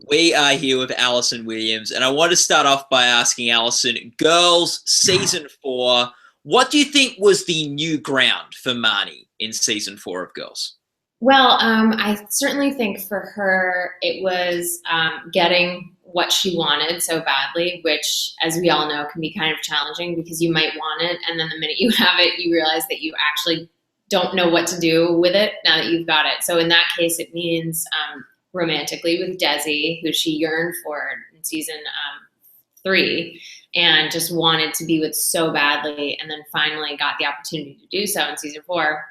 We are here with Allison Williams, and I want to start off by asking Allison, Girls season 4, what do you think was the new ground for Marnie in season 4 of Girls? Well, I certainly think for her, it was getting what she wanted so badly, which, as we all know, can be kind of challenging because you might want it, and then the minute you have it, you realize that you actually don't know what to do with it now that you've got it. So in that case, it means romantically with Desi, who she yearned for in season 3 and just wanted to be with so badly, and then finally got the opportunity to do so in season 4,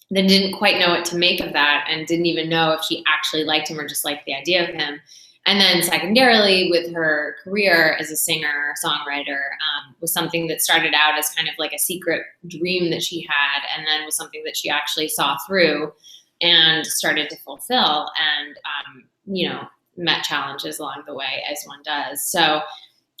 then didn't quite know what to make of that and didn't even know if she actually liked him or just liked the idea of him. And then secondarily, with her career as a singer, songwriter, was something that started out as kind of like a secret dream that she had, and then was something that she actually saw through and started to fulfill, and met challenges along the way, as one does. So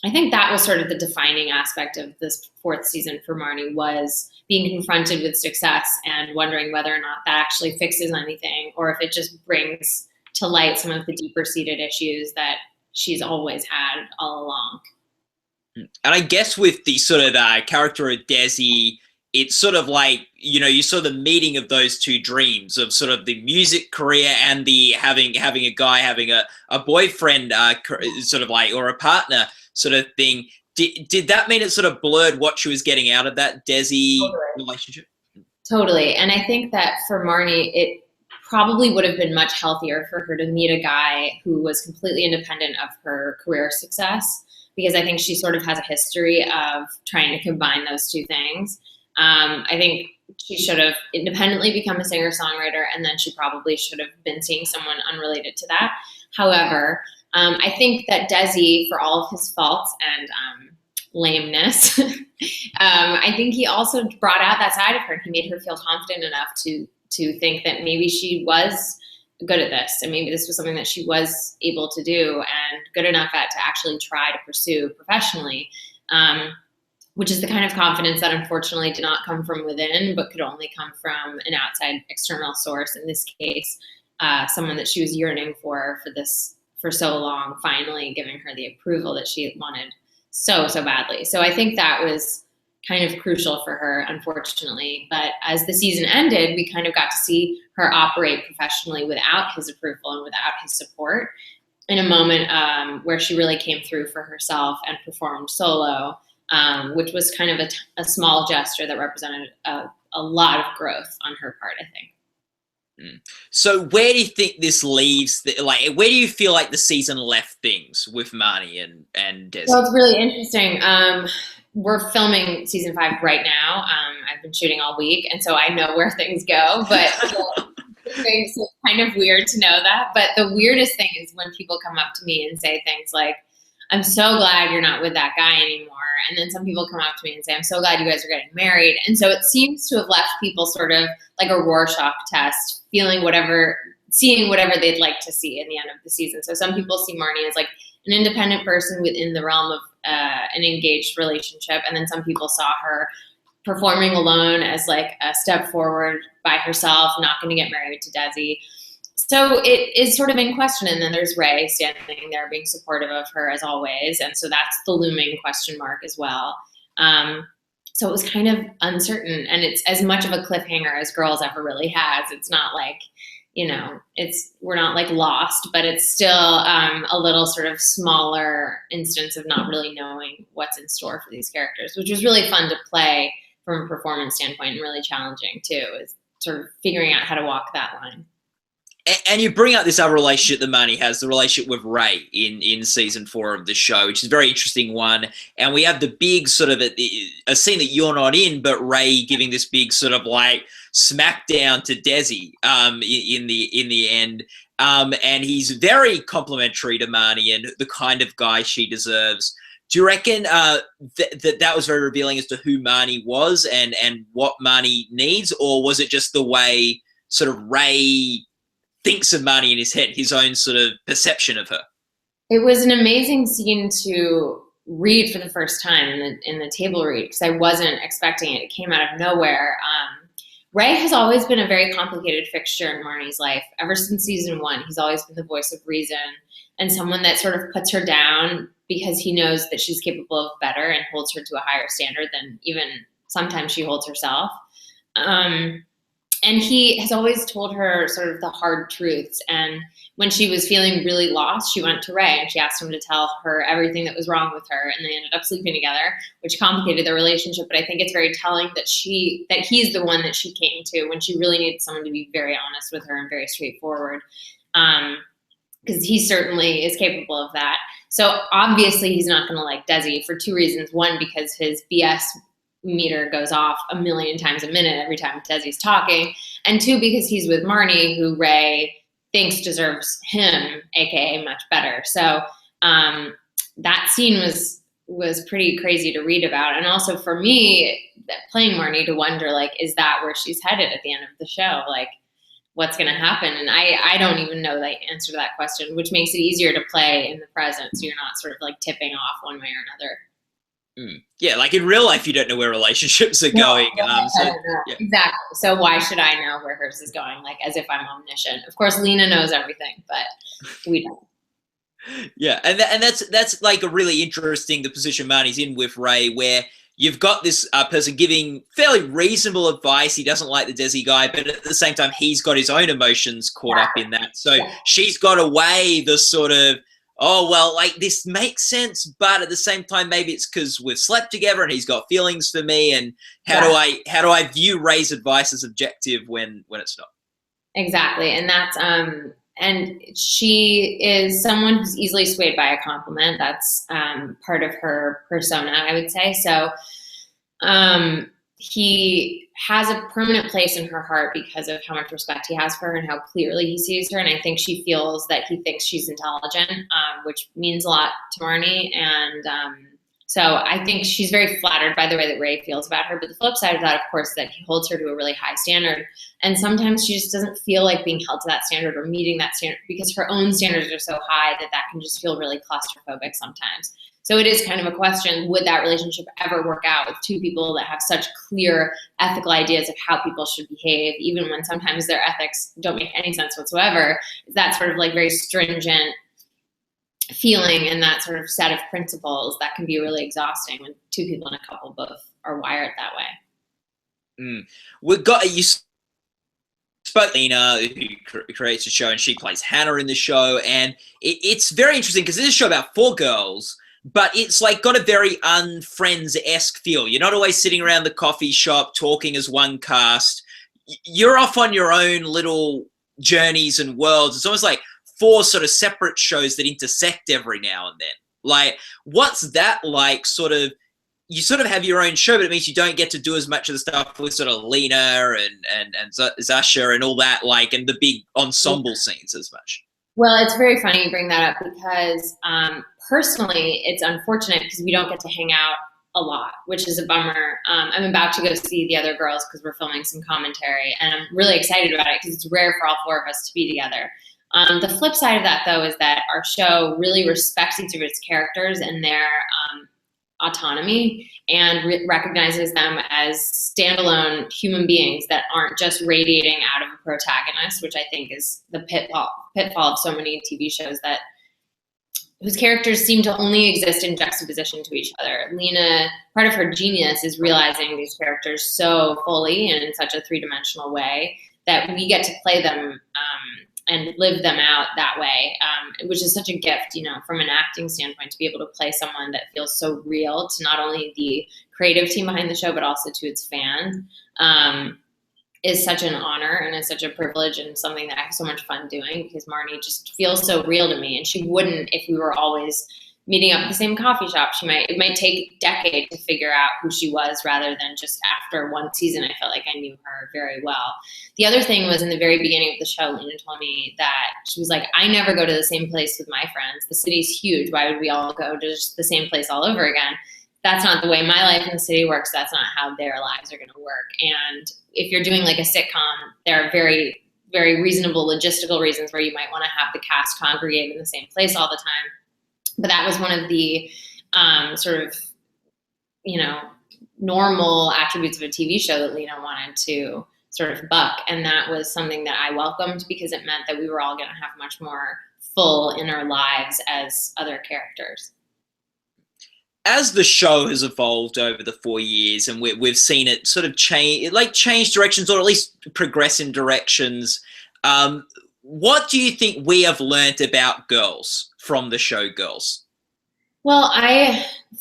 I think that was sort of the defining aspect of this 4th season for Marnie, was being confronted with success and wondering whether or not that actually fixes anything, or if it just brings to light some of the deeper seated issues that she's always had all along. And I guess with the sort of character of Desi, it's sort of like, you saw the meeting of those two dreams of sort of the music career and the having a guy, having a boyfriend, sort of like, or a partner sort of thing. Did that mean it sort of blurred what she was getting out of that Desi relationship? Totally. And I think that for Marnie, it probably would have been much healthier for her to meet a guy who was completely independent of her career success, because I think she sort of has a history of trying to combine those two things. I think she should have independently become a singer-songwriter, and then she probably should have been seeing someone unrelated to that. However, I think that Desi, for all of his faults and lameness, I think he also brought out that side of her. He made her feel confident enough to think that maybe she was good at this, and maybe this was something that she was able to do and good enough at to actually try to pursue professionally, which is the kind of confidence that unfortunately did not come from within, but could only come from an outside external source, in this case, someone that she was yearning for so long, finally giving her the approval that she wanted so badly. So I think that was kind of crucial for her, unfortunately. But as the season ended, we kind of got to see her operate professionally without his approval and without his support, in a moment where she really came through for herself and performed solo, which was kind of a small gesture that represented a lot of growth on her part, I think. So where do you think this leaves? Where do you feel like the season left things with Marnie and Desi? Well, it's really interesting. We're filming season 5 right now. I've been shooting all week, and so I know where things go. But it's kind of weird to know that. But the weirdest thing is when people come up to me and say things like, "I'm so glad you're not with that guy anymore." And then some people come up to me and say, "I'm so glad you guys are getting married." And so it seems to have left people sort of like a Rorschach test, seeing whatever they'd like to see in the end of the season. So some people see Marnie as like an independent person within the realm of an engaged relationship. And then some people saw her performing alone as like a step forward by herself, not going to get married to Desi. So it is sort of in question. And then there's Ray standing there being supportive of her as always. And so that's the looming question mark as well. So it was kind of uncertain, and it's as much of a cliffhanger as Girls ever really has. It's not like, we're not like lost, but it's still a little sort of smaller instance of not really knowing what's in store for these characters, which was really fun to play from a performance standpoint, and really challenging too, is sort of figuring out how to walk that line. And you bring up this other relationship that Marnie has, the relationship with Ray in season 4 of the show, which is a very interesting one. And we have the big sort of a scene that you're not in, but Ray giving this big sort of like smackdown to Desi in the end. And he's very complimentary to Marnie and the kind of guy she deserves. Do you reckon that was very revealing as to who Marnie was and what Marnie needs, or was it just the way sort of Ray thinks of Marnie in his head, his own sort of perception of her? It was an amazing scene to read for the first time in the table read, because I wasn't expecting it. It came out of nowhere. Ray has always been a very complicated fixture in Marnie's life. Ever since season 1, he's always been the voice of reason and someone that sort of puts her down because he knows that she's capable of better and holds her to a higher standard than even sometimes she holds herself. And he has always told her sort of the hard truths. And when she was feeling really lost, she went to Ray and she asked him to tell her everything that was wrong with her. And they ended up sleeping together, which complicated their relationship. But I think it's very telling that he's the one that she came to when she really needed someone to be very honest with her and very straightforward. Because he certainly is capable of that. So obviously he's not going to like Desi for 2 reasons. One, because his BS meter goes off a million times a minute every time Desi's talking, and 2, because he's with Marnie, who Ray thinks deserves him, aka much better. So that scene was pretty crazy to read about, and also for me, playing Marnie, to wonder like, is that where she's headed at the end of the show? Like, what's going to happen? And I don't even know the answer to that question, which makes it easier to play in the present, so you're not sort of like tipping off one way or another. Yeah, like in real life, you don't know where relationships are going. Yeah. Exactly. So why should I know where hers is going? Like, as if I'm omniscient. Of course, Lena knows everything, but we don't. Yeah, and that's like a really interesting, the position Marnie's in with Ray, where you've got this person giving fairly reasonable advice. He doesn't like the Desi guy, but at the same time, he's got his own emotions caught up in that. So she's got to weigh the sort of, oh, well, like this makes sense, but at the same time, maybe it's because we've slept together and he's got feelings for me. And how do I view Ray's advice as objective when it's not? Exactly, and that's and she is someone who's easily swayed by a compliment. That's part of her persona, I would say. So he has a permanent place in her heart because of how much respect he has for her and how clearly he sees her. And I think she feels that he thinks she's intelligent, which means a lot to Marnie. And so I think she's very flattered by the way that Ray feels about her. But the flip side of that, of course, that he holds her to a really high standard. And sometimes she just doesn't feel like being held to that standard or meeting that standard because her own standards are so high that can just feel really claustrophobic sometimes. So it is kind of a question, would that relationship ever work out with 2 people that have such clear ethical ideas of how people should behave, even when sometimes their ethics don't make any sense whatsoever? That sort of like very stringent feeling and that sort of set of principles that can be really exhausting when 2 people in a couple both are wired that way. We've got you spoke Lena, who creates the show, and she plays Hannah in the show, and it's very interesting because it's a show about 4 girls. But it's like got a very Unfriends-esque feel. You're not always sitting around the coffee shop talking as one cast. You're off on your own little journeys and worlds. It's almost like 4 sort of separate shows that intersect every now and then. Like, what's that like? Sort of, you sort of have your own show, but it means you don't get to do as much of the stuff with sort of Lena and Zasha and all that, like, and the big ensemble scenes as much. Well, it's very funny you bring that up because personally, it's unfortunate because we don't get to hang out a lot, which is a bummer. I'm about to go see the other girls because we're filming some commentary, and I'm really excited about it because it's rare for all 4 of us to be together. The flip side of that, though, is that our show really respects each of its characters and their autonomy and recognizes them as standalone human beings that aren't just radiating out of a protagonist, which I think is the pitfall of so many TV shows whose characters seem to only exist in juxtaposition to each other. Lena, part of her genius is realizing these characters so fully and in such a 3-dimensional way that we get to play them and live them out that way, which is such a gift, from an acting standpoint, to be able to play someone that feels so real to not only the creative team behind the show, but also to its fans, is such an honor and is such a privilege and something that I have so much fun doing because Marnie just feels so real to me. And she wouldn't if we were always meeting up at the same coffee shop. It might take a decade to figure out who she was rather than just after 1 season, I felt like I knew her very well. The other thing was in the very beginning of the show, Lena told me that she was like, I never go to the same place with my friends. The city's huge. Why would we all go to just the same place all over again? That's not the way my life in the city works. That's not how their lives are going to work. And if you're doing like a sitcom, there are very, very reasonable logistical reasons where you might want to have the cast congregate in the same place all the time. But that was one of the sort of, normal attributes of a TV show that Lena wanted to sort of buck. And that was something that I welcomed because it meant that we were all going to have much more full inner lives as other characters. As the show has evolved over the 4 years, and we've seen it sort of change directions, or at least progress in directions, what do you think we have learnt about Girls from the show Girls? Well,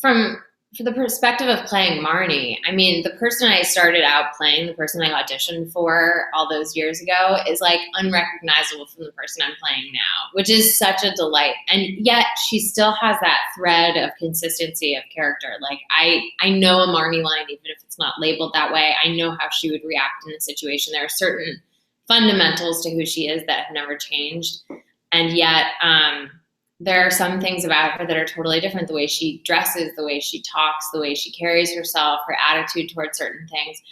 from the perspective of playing Marne, I mean, the person I started out playing, the person I auditioned for all those years ago, is like unrecognizable from the person I'm playing now, which is such a delight. And yet she still has that thread of consistency of character. Like I know a Marne line, even if it's not labeled that way. I know how she would react in a situation. There are certain fundamentals to who she is that have never changed. And yet, there are some things about her that are totally different. The way she dresses, the way she talks, the way she carries herself, her attitude towards certain things.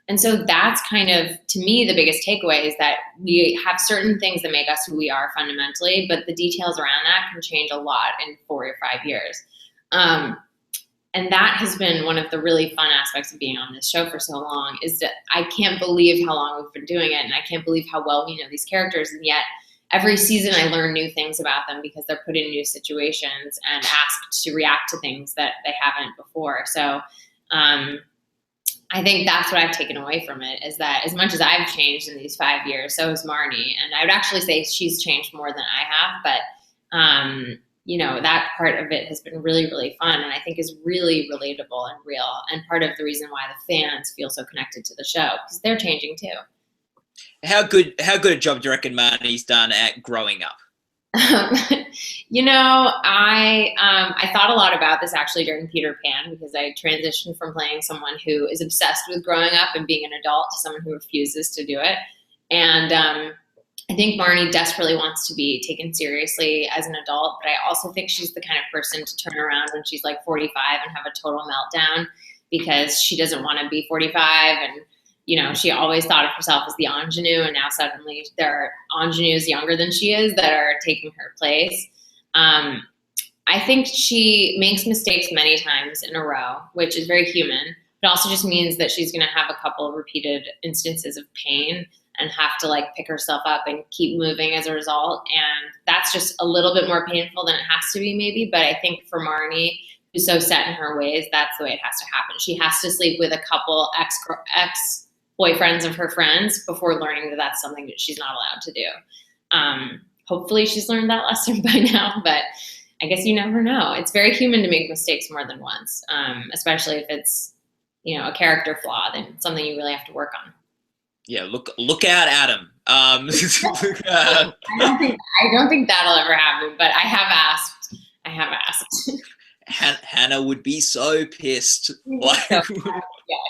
And so that's kind of, to me, the biggest takeaway is that we have certain things that make us who we are fundamentally, but the details around that can change a lot in 4 or 5 years. And that has been one of the really fun aspects of being on this show for so long, is that I can't believe how long we've been doing it, and I can't believe how well we know these characters, and yet every season I learn new things about them because they're put in new situations and asked to react to things that they haven't before. So I think that's what I've taken away from it, is that as much as I've changed in these 5 years, so has Marne. And I would actually say she's changed more than I have, but you know, that part of it has been really, really fun, and I think is really relatable and real, and part of the reason why the fans feel so connected to the show, because they're changing too. How good a job do you reckon Marnie's done at growing up? You know, I thought a lot about this actually during Peter Pan, because I transitioned from playing someone who is obsessed with growing up and being an adult to someone who refuses to do it. And I think Marne desperately wants to be taken seriously as an adult, but I also think she's the kind of person to turn around when she's like 45 and have a total meltdown because she doesn't want to be 45. And you know, she always thought of herself as the ingenue, and now suddenly there are ingenues younger than she is that are taking her place. I think she makes mistakes many times in a row, which is very human. It also just means that she's going to have a couple of repeated instances of pain and have to like pick herself up and keep moving as a result. And that's just a little bit more painful than it has to be maybe. But I think for Marne, who's so set in her ways, that's the way it has to happen. She has to sleep with a couple ex-boyfriends of her friends before learning that that's something that she's not allowed to do. Hopefully she's learned that lesson by now, but I guess you never know. It's very human to make mistakes more than once, especially if it's, you know, a character flaw, then something you really have to work on. Yeah, look out, Adam. I don't think that'll ever happen, but I have asked. Hannah would be so pissed. Yeah,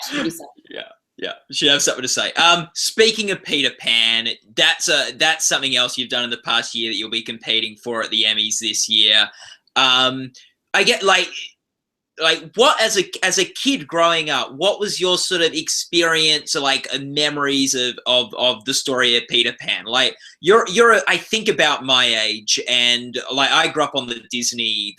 she'd be so pissed. Yeah, she'd have something to say. Speaking of Peter Pan, that's something else you've done in the past year that you'll be competing for at the Emmys this year. I get like what as a kid growing up, what was your sort of experience or like memories of the story of Peter Pan? Like I think about my age, and like I grew up on the Disney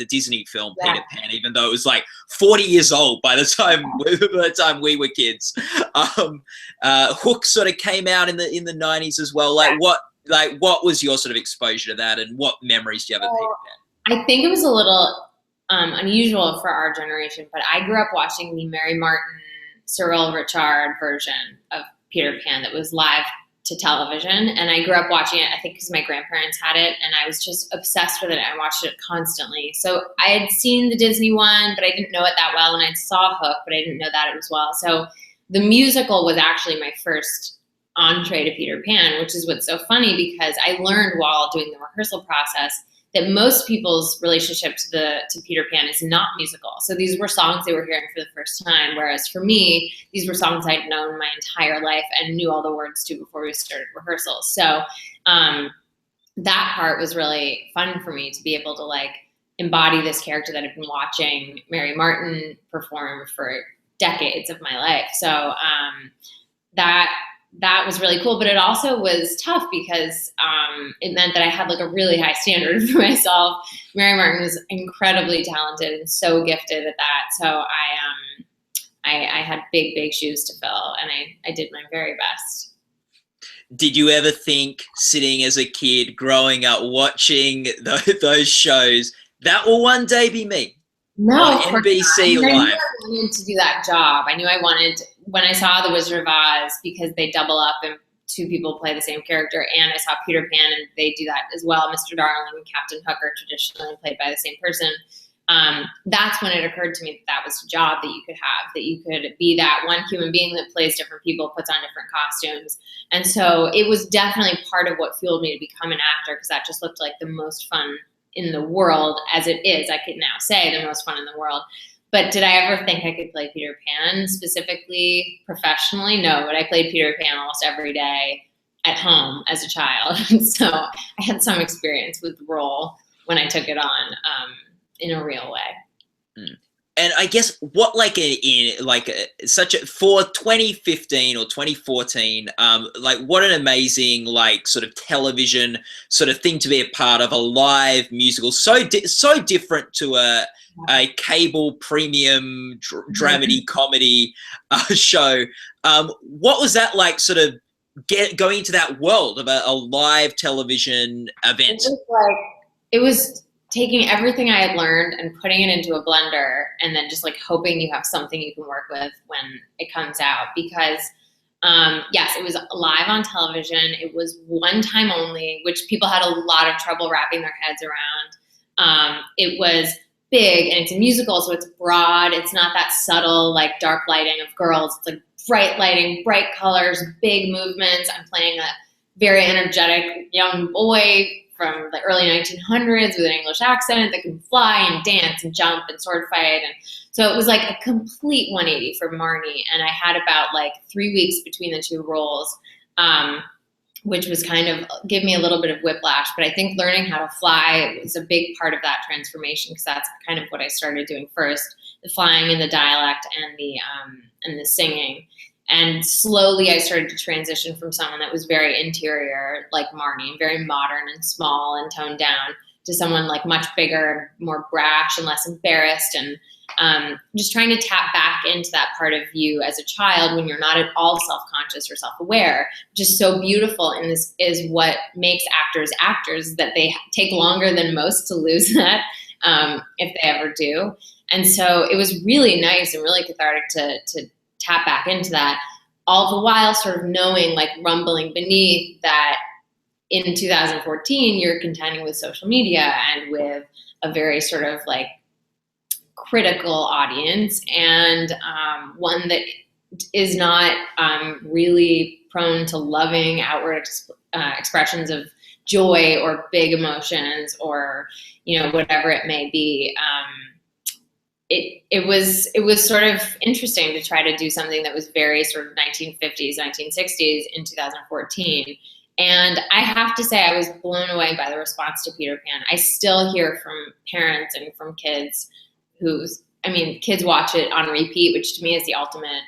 film Peter Pan, even though it was like 40 years old by the time we were kids. Hook sort of came out in the 90s as well. What was your sort of exposure to that, and what memories do you have of Peter Pan? I think it was a little unusual for our generation, but I grew up watching the Mary Martin, Cyril Richard version of Peter Pan that was live to television, and I grew up watching it, I think because my grandparents had it, and I was just obsessed with it. I watched it constantly. So I had seen the Disney one, but I didn't know it that well, and I saw Hook, but I didn't know that as well. So the musical was actually my first entree to Peter Pan, which is what's so funny, because I learned while doing the rehearsal process that most people's relationship to Peter Pan is not musical. So these were songs they were hearing for the first time, whereas for me, these were songs I'd known my entire life and knew all the words to before we started rehearsals. So that part was really fun for me, to be able to like embody this character that I've been watching Mary Martin perform for decades of my life. So that was really cool, but it also was tough because it meant that I had like a really high standard for myself. Mary Martin was incredibly talented and so gifted at that. So I had big shoes to fill, and I did my very best. did you ever think, sitting as a kid, growing up, watching those shows, that will one day be me No, on of course NBC not. I knew Live? I wanted to do that job. I knew I wanted, when I saw The Wizard of Oz, because they double up and two people play the same character, and I saw Peter Pan and they do that as well. Mr. Darling and Captain Hook are traditionally played by the same person. That's when it occurred to me that that was a job that you could have, that you could be that one human being that plays different people, puts on different costumes. And so it was definitely part of what fueled me to become an actor, because that just looked like the most fun in the world, as it is. I could now say the most fun in the world. But did I ever think I could play Peter Pan specifically professionally? No, but I played Peter Pan almost every day at home as a child. So I had some experience with the role when I took it on in a real way. And I guess what, like, for 2015 or 2014, like, what an amazing, like, sort of television sort of thing to be a part of, a live musical, so different to a cable premium dramedy comedy show. What was that like, sort of going into that world of a live television event? It was taking everything I had learned and putting it into a blender, and then just like hoping you have something you can work with when it comes out. Because yes, it was live on television. It was one time only, which people had a lot of trouble wrapping their heads around. It was big, and it's a musical, so it's broad. It's not that subtle, like, dark lighting of Girls. It's like bright lighting, bright colors, big movements. I'm playing a very energetic young boy from the early 1900s with an English accent that can fly and dance and jump and sword fight. And so it was like a complete 180 for Marne. And I had about like 3 weeks between the two roles, which was kind of give me a little bit of whiplash. But I think learning how to fly was a big part of that transformation, because that's kind of what I started doing first, the flying and the dialect and the singing. And slowly I started to transition from someone that was very interior, like Marne, very modern and small and toned down, to someone like much bigger, more brash and less embarrassed, and just trying to tap back into that part of you as a child when you're not at all self-conscious or self-aware, which is so beautiful. And this is what makes actors, that they take longer than most to lose that, if they ever do. And so it was really nice and really cathartic to tap back into that, all the while sort of knowing, like, rumbling beneath that in 2014 you're contending with social media and with a very sort of like critical audience, and one that is not really prone to loving outward expressions of joy or big emotions, or, you know, whatever it may be. It was sort of interesting to try to do something that was very sort of 1950s, 1960s in 2014. And I have to say, I was blown away by the response to Peter Pan. I still hear from parents and from kids kids watch it on repeat, which to me is the ultimate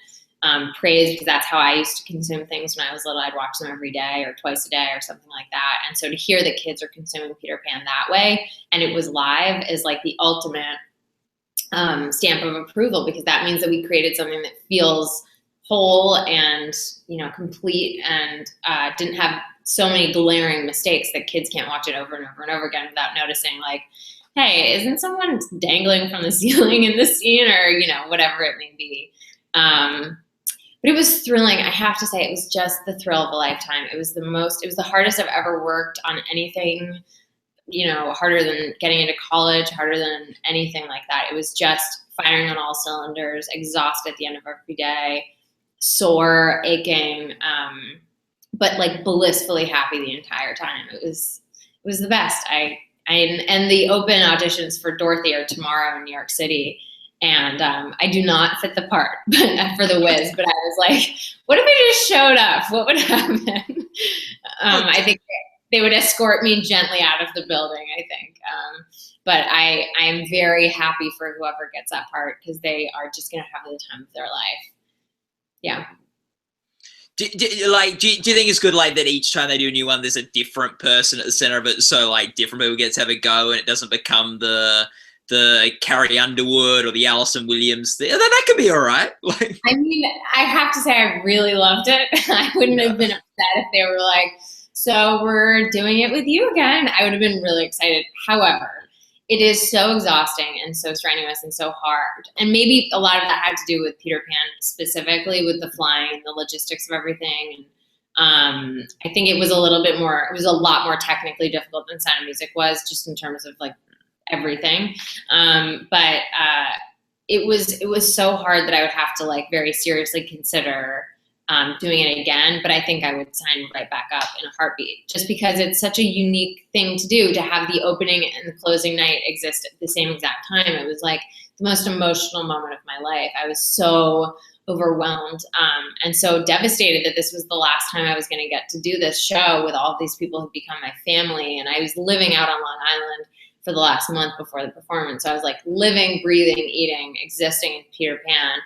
praise, because that's how I used to consume things when I was little. I'd watch them every day or twice a day or something like that. And so to hear that kids are consuming Peter Pan that way, and it was live, is like the ultimate stamp of approval, because that means that we created something that feels whole and, you know, complete, and didn't have so many glaring mistakes that kids can't watch it over and over and over again without noticing, like, hey, isn't someone dangling from the ceiling in this scene, or, you know, whatever it may be. But it was thrilling. I have to say, it was just the thrill of a lifetime. It was the hardest I've ever worked on anything, you know, harder than getting into college, harder than anything like that. It was just firing on all cylinders, exhausted at the end of every day, sore, aching, but like blissfully happy the entire time. It was the best. And the open auditions for Dorothy are tomorrow in New York City. And I do not fit the part for the Wiz, but I was like, what if I just showed up? What would happen? I think they would escort me gently out of the building, I think. But I am very happy for whoever gets that part, because they are just going to have the time of their life. Yeah. Do you think it's good, like, that each time they do a new one, there's a different person at the center of it, so like different people get to have a go, and it doesn't become the the Carrie Underwood or the Allison Williams. That could be all right. Like, I mean, I have to say I really loved it. I wouldn't have been upset if they were like, so we're doing it with you again. I would have been really excited. However, it is so exhausting and so strenuous and so hard. And maybe a lot of that had to do with Peter Pan specifically, with the flying and the logistics of everything. And I think it was a lot more technically difficult than Sound of Music was, just in terms of like everything. But it was so hard that I would have to like very seriously consider doing it again, but I think I would sign right back up in a heartbeat, just because it's such a unique thing to do, to have the opening and the closing night exist at the same exact time. It was like the most emotional moment of my life. I was so overwhelmed and so devastated that this was the last time I was going to get to do this show with all of these people who've become my family. And I was living out on Long Island for the last month before the performance. So I was like living, breathing, eating, existing in Peter Pan.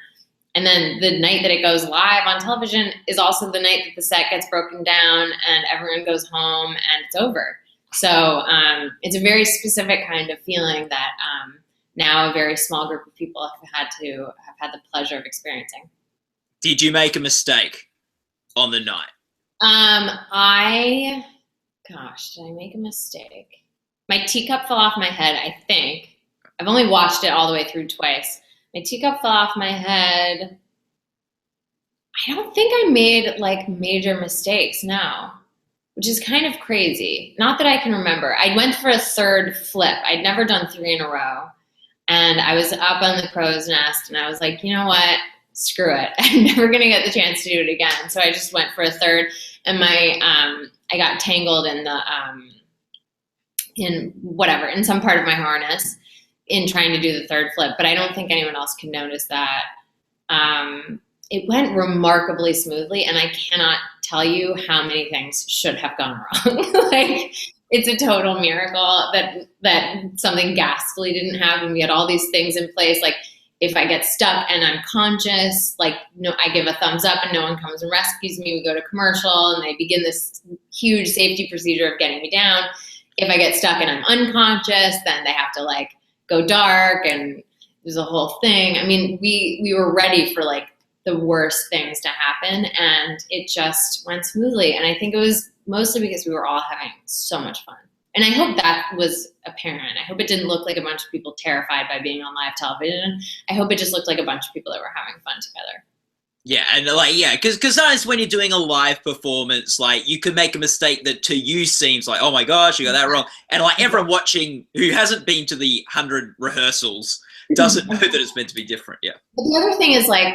And then the night that it goes live on television is also the night that the set gets broken down and everyone goes home and it's over. So it's a very specific kind of feeling that now a very small group of people have had the pleasure of experiencing. Did you make a mistake on the night? Did I make a mistake? My teacup fell off my head, I think. I've only watched it all the way through twice. My teacup fell off my head. I don't think I made like major mistakes, no, which is kind of crazy. Not that I can remember. I went for a third flip. I'd never done 3 in a row. And I was up on the crow's nest and I was like, you know what? Screw it. I'm never going to get the chance to do it again. So I just went for a third, and I got tangled in the, in some part of my harness in trying to do the third flip, but I don't think anyone else could notice that. It went remarkably smoothly, and I cannot tell you how many things should have gone wrong. Like, it's a total miracle that something ghastly didn't happen. We had all these things in place. Like, if I get stuck and I'm conscious, like, no, I give a thumbs up and no one comes and rescues me. We go to commercial and they begin this huge safety procedure of getting me down. If I get stuck and I'm unconscious, then they have to like go dark, and there's a whole thing. I mean, we were ready for like the worst things to happen, and it just went smoothly. And I think it was mostly because we were all having so much fun. And I hope that was apparent. I hope it didn't look like a bunch of people terrified by being on live television. I hope it just looked like a bunch of people that were having fun together. Yeah, and like, yeah, because sometimes when you're doing a live performance, like, you could make a mistake that to you seems like, oh my gosh, you got that wrong. And like, everyone watching who hasn't been to the 100 rehearsals doesn't know that it's meant to be different. Yeah. But the other thing is, like,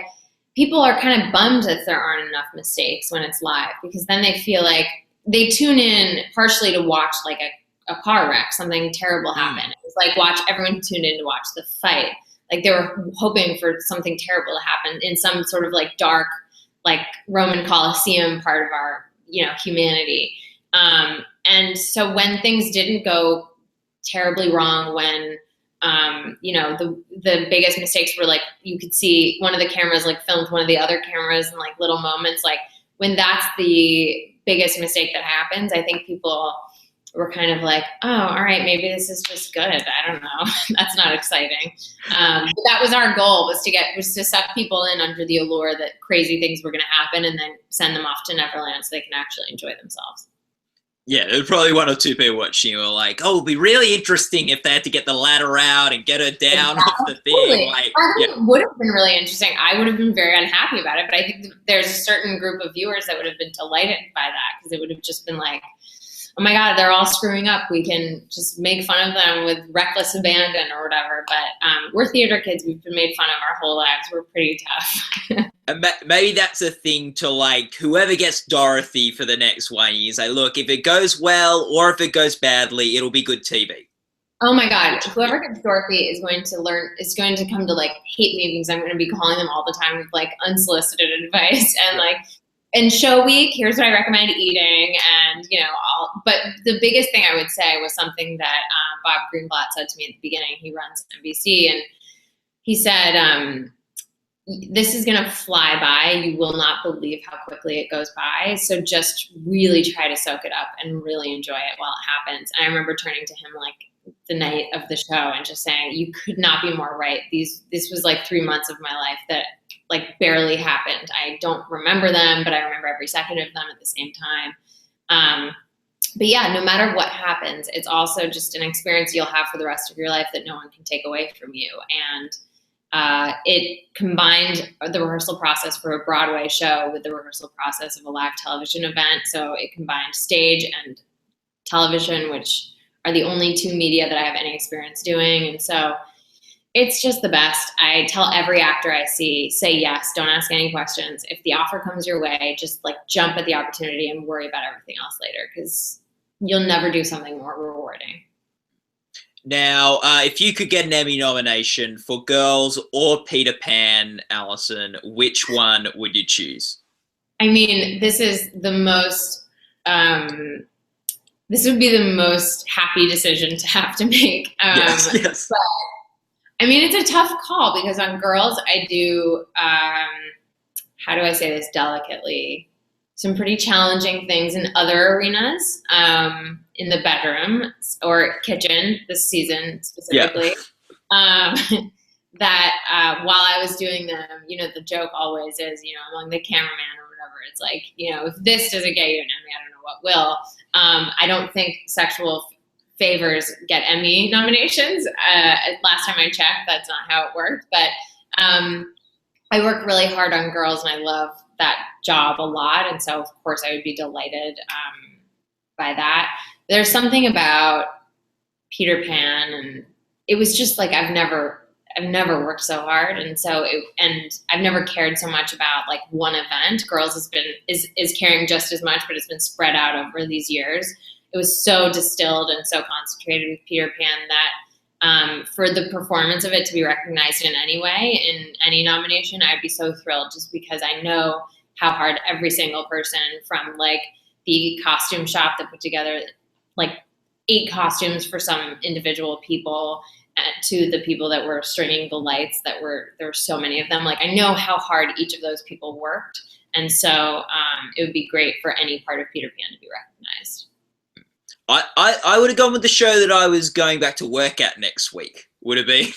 people are kind of bummed if there aren't enough mistakes when it's live, because then they feel like they tune in partially to watch like a car wreck, something terrible happen. It's like everyone tuned in to watch the fight. Like, they were hoping for something terrible to happen in some sort of like dark, like Roman Colosseum part of our, humanity. And so when things didn't go terribly wrong, when, the biggest mistakes were like, you could see one of the cameras like filmed one of the other cameras and like little moments, like when that's the biggest mistake that happens, I think people were kind of like, oh, all right, maybe this is just good. I don't know. That's not exciting. But that was our goal, was to suck people in under the allure that crazy things were going to happen, and then send them off to Neverland so they can actually enjoy themselves. Yeah, there's probably 1 or 2 people watching who are like, oh, it'd be really interesting if they had to get the ladder out and get her down off the thing. Like, it would have been really interesting. I would have been very unhappy about it, but I think there's a certain group of viewers that would have been delighted by that, because it would have just been like, oh my God, they're all screwing up. We can just make fun of them with reckless abandon or whatever. But we're theater kids. We've been made fun of our whole lives. We're pretty tough. And maybe that's a thing to like, whoever gets Dorothy for the next one, you say, look, if it goes well or if it goes badly, it'll be good TV. Oh my God, whoever gets Dorothy is going to come to like hate me, because I'm going to be calling them all the time with like unsolicited advice and like, and show week, here's what I recommend eating, and but the biggest thing I would say was something that Bob Greenblatt said to me at the beginning. He runs NBC, and he said, this is going to fly by. You will not believe how quickly it goes by. So just really try to soak it up and really enjoy it while it happens. And I remember turning to him like the night of the show and just saying, you could not be more right. This was like 3 months of my life that like barely happened. I don't remember them, but I remember every second of them at the same time. But yeah, no matter what happens, it's also just an experience you'll have for the rest of your life that no one can take away from you. And it combined the rehearsal process for a Broadway show with the rehearsal process of a live television event. So it combined stage and television, which are the only two media that I have any experience doing. And so it's just the best. I tell every actor I see, say yes, don't ask any questions. If the offer comes your way, just like jump at the opportunity and worry about everything else later, because you'll never do something more rewarding. Now, if you could get an Emmy nomination for Girls or Peter Pan, Allison, which one would you choose? I mean, this is the most, this would be the most happy decision to have to make. Yes. But, I mean, it's a tough call because on Girls, I do, how do I say this delicately? Some pretty challenging things in other arenas, in the bedroom or kitchen this season specifically. Yeah. That while I was doing them, you know, the joke always is, you know, among the cameraman or whatever, it's like, you know, if this doesn't get you an Emmy, I don't know what will. I don't think sexual favors get Emmy nominations. Last time I checked, that's not how it worked. But I work really hard on Girls, and I love that job a lot. And so, of course, I would be delighted by that. There's something about Peter Pan, and it was just like I've never worked so hard, and so and I've never cared so much about like one event. Girls is caring just as much, but it's been spread out over these years. It was so distilled and so concentrated with Peter Pan that for the performance of it to be recognized in any way, in any nomination, I'd be so thrilled, just because I know how hard every single person, from like the costume shop that put together like 8 costumes for some individual people, to the people that were stringing the lights, there were so many of them. Like, I know how hard each of those people worked. And so it would be great for any part of Peter Pan to be recognized. I would have gone with the show that I was going back to work at next week. Would have been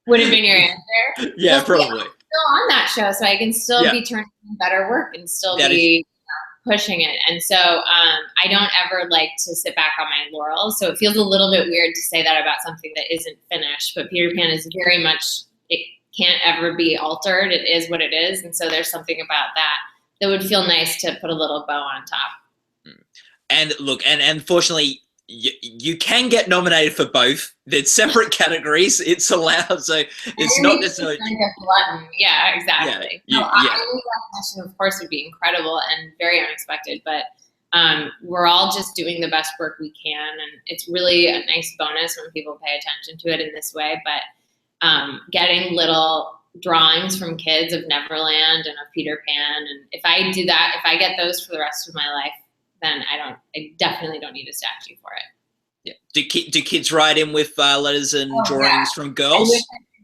your answer? Yeah, well, probably. I'm still on that show, so I can still be turning in better work and still be pushing it. And so I don't ever like to sit back on my laurels. So it feels a little bit weird to say that about something that isn't finished. But Peter Pan is very much, it can't ever be altered. It is what it is. And so there's something about that would feel nice to put a little bow on top. And look, and fortunately, you can get nominated for both. They're separate categories. It's allowed, so it's not necessarily. Yeah, exactly. Recognition, of course, would be incredible and very unexpected, but we're all just doing the best work we can, and it's really a nice bonus when people pay attention to it in this way. But getting little drawings from kids of Neverland and of Peter Pan, and if I do that, if I get those for the rest of my life, then I definitely don't need a statue for it. Yeah. Do kids write in with letters and drawings from Girls?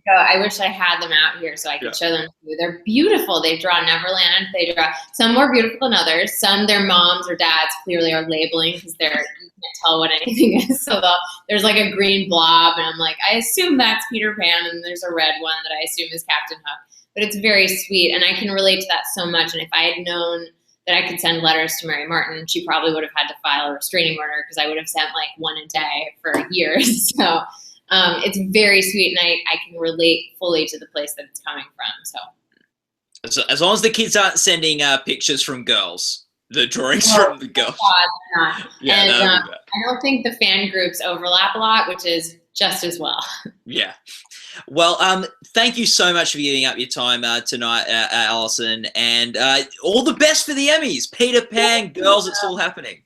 I wish I had them out here so I could show them to you. They're beautiful. They draw Neverland. They draw some more beautiful than others. Some their moms or dads clearly are labeling because you can't tell what anything is. So there's like a green blob, and I'm like, I assume that's Peter Pan, and there's a red one that I assume is Captain Hook. But it's very sweet, and I can relate to that so much. And if I had known that I could send letters to Mary Martin, she probably would have had to file a restraining order, because I would have sent like one a day for years. So it's very sweet, and I can relate fully to the place that it's coming from. So as long as the kids aren't sending pictures from Girls, the drawings from the Girls. Not. Yeah, and I don't think the fan groups overlap a lot, which is just as well. Yeah. Well, thank you so much for giving up your time tonight, Allison, and all the best for the Emmys. Peter Pan, Girls, it's all happening.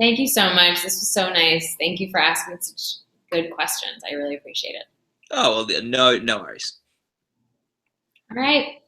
Thank you so much. This was so nice. Thank you for asking such good questions. I really appreciate it. Oh, well, no worries. All right.